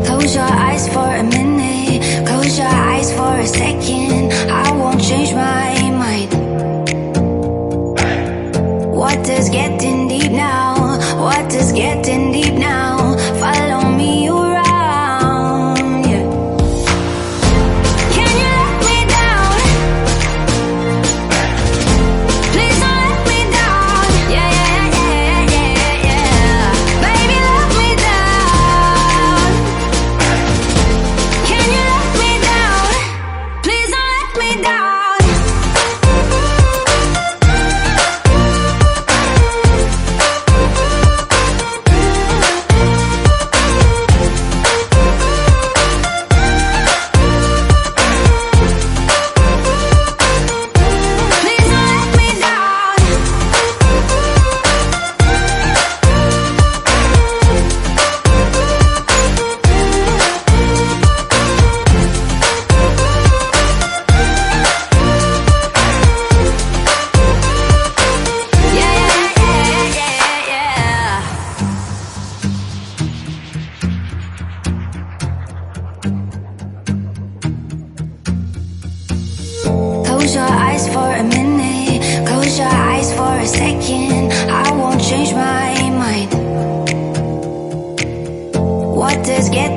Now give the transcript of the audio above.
Close your eyes for a minute, close your eyes for a second. I won't change my mind. What does getting deep now? What does getting deep now? Follow me around, yeah. Can you let me down? Please don't let me down. Yeah, yeah, yeah, yeah, yeah. Baby, let me down. Can you let me down? Please don't let me down. Please don't let me down. Yeah, yeah, yeah, yeah, yeah. Close your eyes for a minute, close your eyes for a second. I won't change my mind. What does get